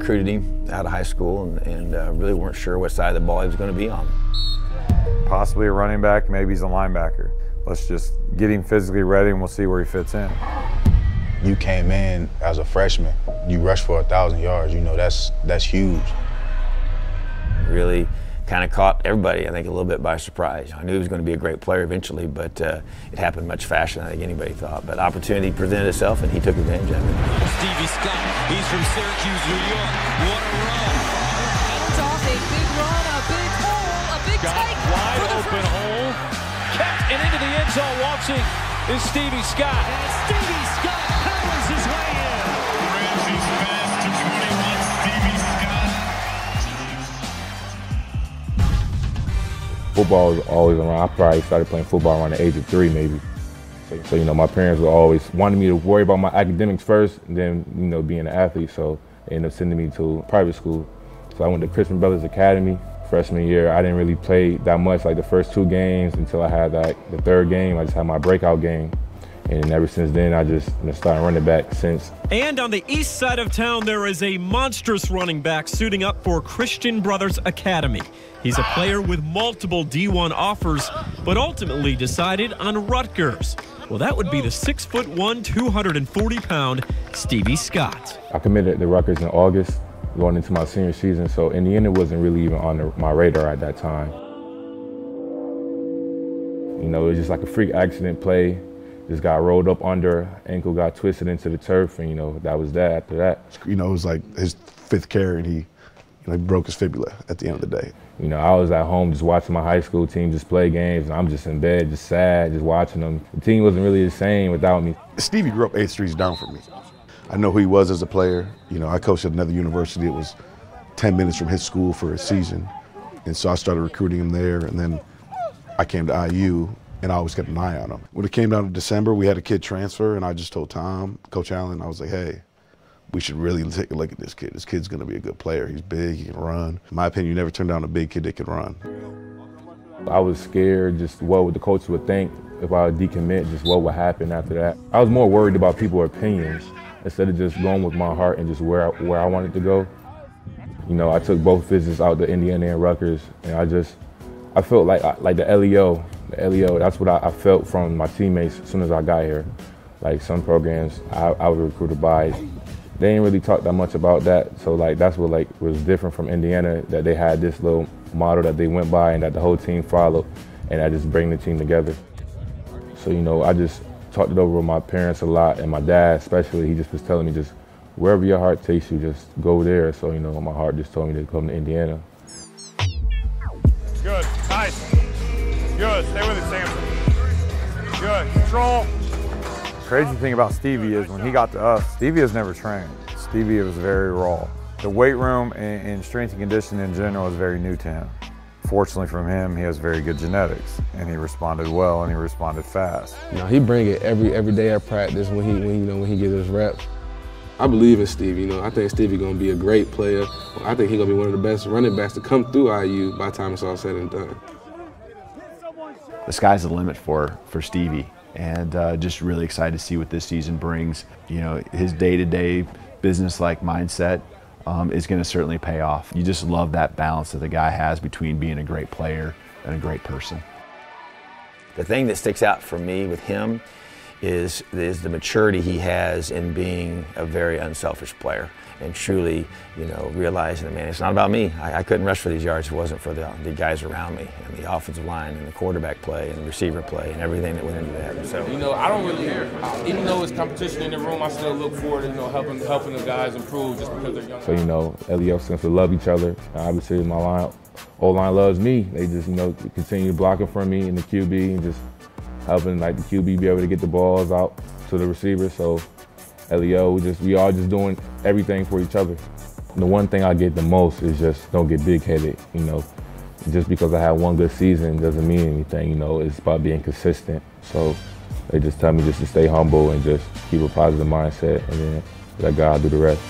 recruited him out of high school and really weren't sure what side of the ball he was going to be on. Possibly a running back, maybe he's a linebacker. Let's just get him physically ready and we'll see where he fits in. You came in as a freshman, you rushed for 1,000 yards, you know, that's huge. Really kind of caught everybody, I think, a little bit by surprise. I knew he was going to be a great player eventually, but it happened much faster than I think anybody thought. But opportunity presented itself, and he took advantage of it. Stevie Scott, he's from Syracuse, New York. What a run! It's off a big run, a big hole, a big take. Wide open hole, kept and into the end zone. Watching is Stevie Scott. And Stevie Scott powers his way in. Ramsey's pass to 21, Stevie Scott. Football was always around. I probably started playing football around the age of 3, maybe. So you know, my parents were always wanting me to worry about my academics first, and then, you know, being an athlete. So they ended up sending me to private school. So I went to Christian Brothers Academy. Freshman year, I didn't really play that much, like the first 2 games, until I had the 3rd game. I just had my breakout game. And ever since then, I just started running back since. And on the east side of town, there is a monstrous running back suiting up for Christian Brothers Academy. He's a player with multiple D1 offers, but ultimately decided on Rutgers. Well, that would be the 6'1", 240-pound Stevie Scott. I committed to Rutgers in August, going into my senior season, so Indiana wasn't really even on my radar at that time. You know, it was just like a freak accident play. Just got rolled up under, ankle got twisted into the turf, and, you know, that was that after that. You know, it was like his 5th carry, and he broke his fibula at the end of the day. You know, I was at home just watching my high school team just play games, and I'm just in bed, just sad, just watching them. The team wasn't really the same without me. Stevie grew up 8 streets down from me. I know who he was as a player. You know, I coached at another university. It was 10 minutes from his school for a season. And so I started recruiting him there, and then I came to IU, and I always kept an eye on him. When it came down to December, we had a kid transfer, and I just told Tom, Coach Allen, I was like, hey, we should really take a look at this kid. This kid's gonna be a good player. He's big, he can run. In my opinion, you never turn down a big kid that can run. I was scared just what the coach would think if I would decommit, just what would happen after that. I was more worried about people's opinions instead of just going with my heart and just where I wanted to go. You know, I took both visits out to Indiana and Rutgers, and I felt like the LEO, that's what I felt from my teammates as soon as I got here. Like some programs I was recruited by, they didn't really talk that much about that. So like that's what like was different from Indiana, that they had this little model that they went by and that the whole team followed, and I just bring the team together. So, you know, I just talked it over with my parents a lot, and my dad especially. He just was telling me, just wherever your heart takes you, just go there. So, you know, my heart just told me to come to Indiana. Good, nice. Good, stay with it, Samson. Good, control. Crazy thing about Stevie is when he got to us, Stevie has never trained. Stevie was very raw. The weight room and strength and conditioning in general is very new to him. Fortunately from him, he has very good genetics, and he responded well, and he responded fast. You know, he bring it every day at practice when he gets his reps. I believe in Stevie. You know, I think Stevie gonna be a great player. I think he's gonna be one of the best running backs to come through IU by the time it's all said and done. The sky's the limit for Stevie, and just really excited to see what this season brings. You know, his day-to-day business-like mindset is going to certainly pay off. You just love that balance that the guy has between being a great player and a great person. The thing that sticks out for me with him is the maturity he has in being a very unselfish player and truly, you know, realizing that, man, it's not about me. I couldn't rush for these yards if it wasn't for the guys around me and the offensive line and the quarterback play and the receiver play and everything that went into that. So, you know, I don't really, even though it's competition in the room, I still look forward to, you know, helping the guys improve just because they're young. So, you know, LEO seems to love each other. Obviously, my O-line loves me. They just, you know, continue blocking for me and the QB and just helping like the QB be able to get the balls out to the receiver. So LEO, we all just doing everything for each other. The one thing I get the most is just don't get big-headed. You know, just because I had one good season doesn't mean anything. You know, it's about being consistent. So they just tell me just to stay humble and just keep a positive mindset, and then let God do the rest.